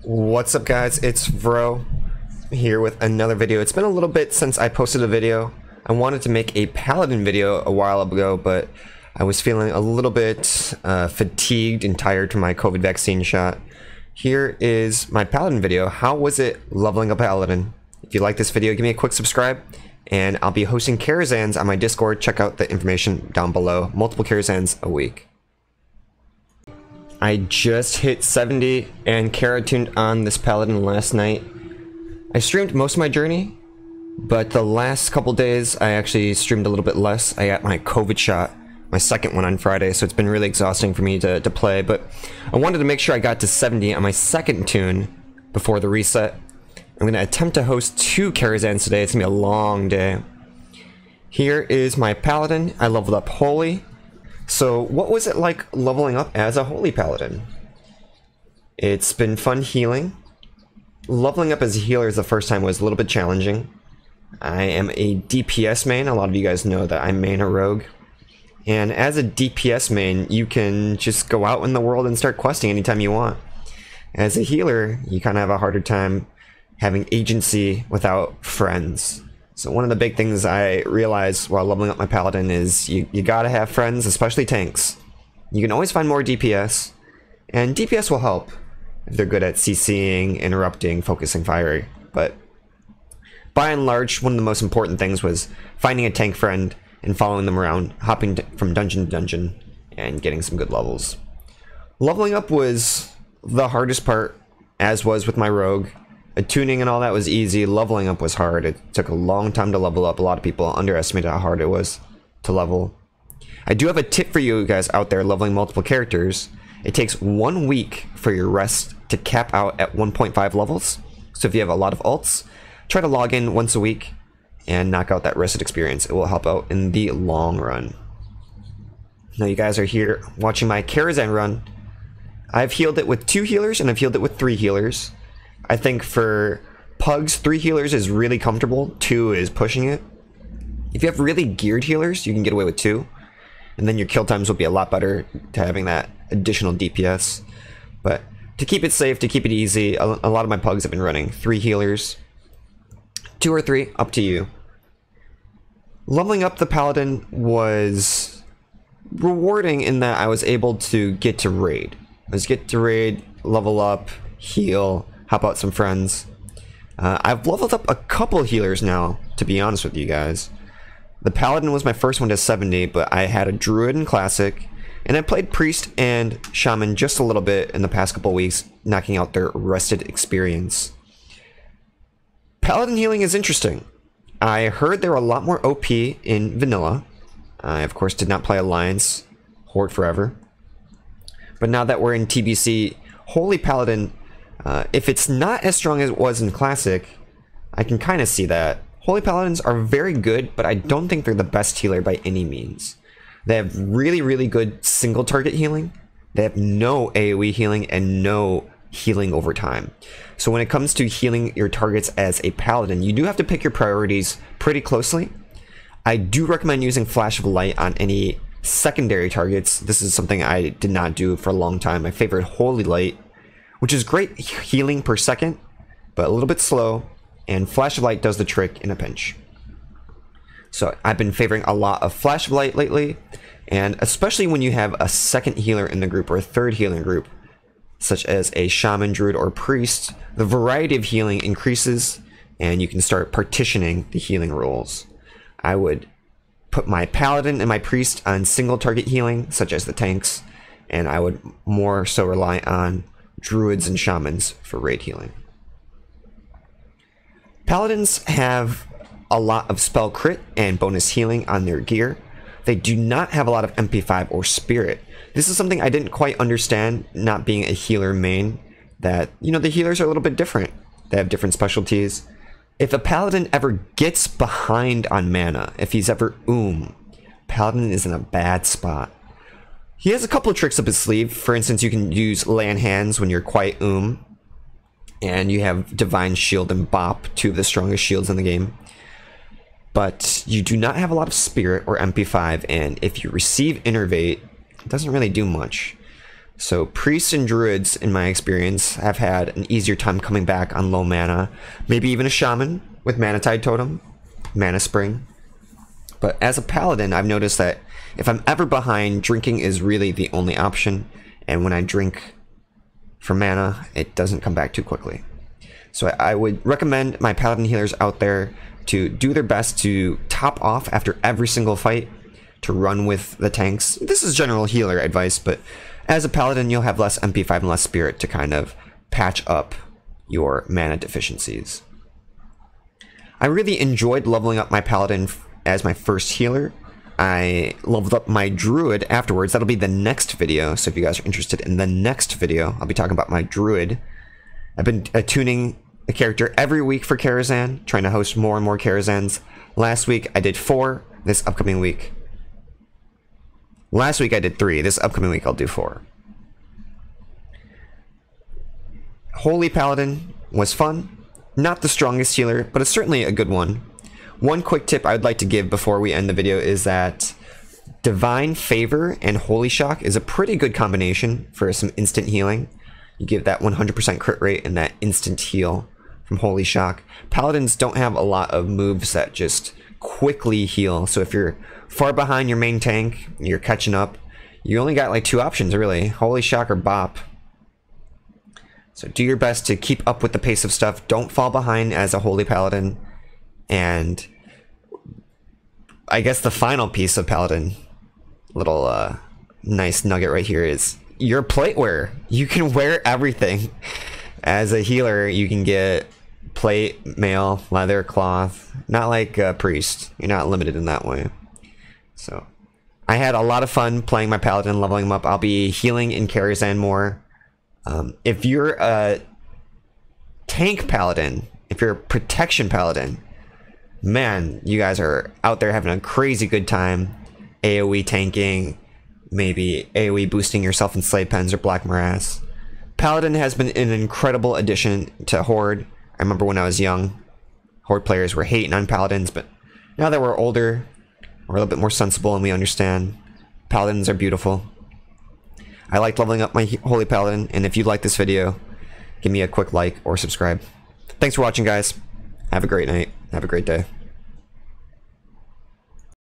What's up, guys? It's Vro here with another video. It's been a little bit since I posted a video. I wanted to make a Paladin video a while ago, but I was feeling a little bit fatigued and tired from my COVID vaccine shot. Here is my Paladin video. How was it leveling a Paladin? If you like this video, give me a quick subscribe, and I'll be hosting Karazhans on my Discord. Check out the information down below. Multiple Karazhans a week. I just hit 70 and Kara-tuned on this Paladin last night. I streamed most of my journey, but the last couple days I actually streamed a little bit less. I got my COVID shot, my second one on Friday, so it's been really exhausting for me to play, but I wanted to make sure I got to 70 on my second tune before the reset. I'm going to attempt to host 2 Karazhans today. It's going to be a long day. Here is my Paladin. I leveled up Holy. So what was it like leveling up as a Holy Paladin? It's been fun healing. Leveling up as a healer is the first time was a little bit challenging. I am a DPS main. A lot of you guys know that I main a rogue. And as a DPS main, you can just go out in the world and start questing anytime you want. As a healer, you kind of have a harder time having agency without friends. So one of the big things I realized while leveling up my Paladin is you gotta have friends, especially tanks. You can always find more DPS, and DPS will help if they're good at CCing, interrupting, focusing fire. But by and large, one of the most important things was finding a tank friend and following them around, hopping from dungeon to dungeon, and getting some good levels. Leveling up was the hardest part, as was with my rogue. Tuning and all that was easy. Leveling up was hard. It took a long time to level up. A lot of people underestimated how hard it was to level. I do have a tip for you guys out there leveling multiple characters. It takes 1 week for your rest to cap out at 1.5 levels. So if you have a lot of ults, try to log in once a week and knock out that rested experience. It will help out in the long run. Now you guys are here watching my Karazhan run. I've healed it with 2 healers and I've healed it with 3 healers. I think for pugs, 3 healers is really comfortable, 2 is pushing it. If you have really geared healers, you can get away with 2, and then your kill times will be a lot better to having that additional DPS. But to keep it safe, to keep it easy, a lot of my pugs have been running 3 healers. 2 or 3, up to you. Leveling up the Paladin was rewarding in that I was able to get to raid. Level up, heal, help out some friends. I've leveled up a couple healers now, to be honest with you guys. The Paladin was my first one to 70, but I had a Druid in Classic, and I played Priest and Shaman just a little bit in the past couple weeks, knocking out their rested experience. Paladin healing is interesting. I heard they were a lot more OP in Vanilla. I, of course, did not play Alliance, Horde forever. But now that we're in TBC, Holy Paladin, if it's not as strong as it was in Classic, I can kind of see that. Holy Paladins are very good, but I don't think they're the best healer by any means. They have really, really good single target healing. They have no AoE healing and no healing over time. So when it comes to healing your targets as a Paladin, you do have to pick your priorities pretty closely. I do recommend using Flash of Light on any secondary targets. This is something I did not do for a long time. I favored Holy Light, which is great healing per second, but a little bit slow, and Flash of Light does the trick in a pinch. So I've been favoring a lot of Flash of Light lately, and especially when you have a second healer in the group or a third healer in the group, such as a Shaman, Druid, or Priest, the variety of healing increases, and you can start partitioning the healing roles. I would put my Paladin and my Priest on single target healing, such as the tanks, and I would more so rely on Druids and Shamans for raid healing. Paladins have a lot of spell crit and bonus healing on their gear. They do not have a lot of MP5 or Spirit. This is something I didn't quite understand, not being a healer main, that, you know, the healers are a little bit different. They have different specialties. If a Paladin ever gets behind on mana, if he's ever Paladin is in a bad spot. He has a couple of tricks up his sleeve. For instance, you can use Lay on Hands when you're quite and you have Divine Shield and Bop, 2 of the strongest shields in the game. But you do not have a lot of Spirit or MP5, and if you receive Innervate, it doesn't really do much. So priests and druids, in my experience, have had an easier time coming back on low mana. Maybe even a shaman with Mana Tide Totem, Mana Spring. But as a paladin, I've noticed that if I'm ever behind, drinking is really the only option. And when I drink for mana, it doesn't come back too quickly. So I would recommend my paladin healers out there to do their best to top off after every single fight, to run with the tanks. This is general healer advice, but as a paladin, you'll have less MP5 and less spirit to kind of patch up your mana deficiencies. I really enjoyed leveling up my paladin as my first healer. I leveled up my druid afterwards. That'll be the next video, so if you guys are interested in the next video, I'll be talking about my druid. I've been tuning a character every week for Karazhan, trying to host more and more Karazhans. Last week I did 4. This upcoming week, last week I did 3. This upcoming week I'll do 4. Holy Paladin was fun. Not the strongest healer, but it's certainly a good one. One quick tip I would like to give before we end the video is that Divine Favor and Holy Shock is a pretty good combination for some instant healing. You give that 100% crit rate and that instant heal from Holy Shock. Paladins don't have a lot of moves that just quickly heal, so if you're far behind your main tank, you're catching up, you only got like 2 options really, Holy Shock or Bop. So do your best to keep up with the pace of stuff, don't fall behind as a Holy Paladin. And I guess the final piece of Paladin, little nice nugget right here, is your plate wear. You can wear everything. As a healer, you can get plate, mail, leather, cloth. Not like a priest. You're not limited in that way. So I had a lot of fun playing my paladin, leveling him up. I'll be healing in Karazhan more. If you're a tank paladin, if you're a protection paladin, man, you guys are out there having a crazy good time. AoE tanking, maybe AoE boosting yourself in Slave Pens or Black Morass. Paladin has been an incredible addition to Horde. I remember when I was young, Horde players were hating on Paladins, but now that we're older, we're a little bit more sensible and we understand Paladins are beautiful. I like leveling up my Holy Paladin, and if you like this video, give me a quick like or subscribe. Thanks for watching, guys. Have a great night. Have a great day.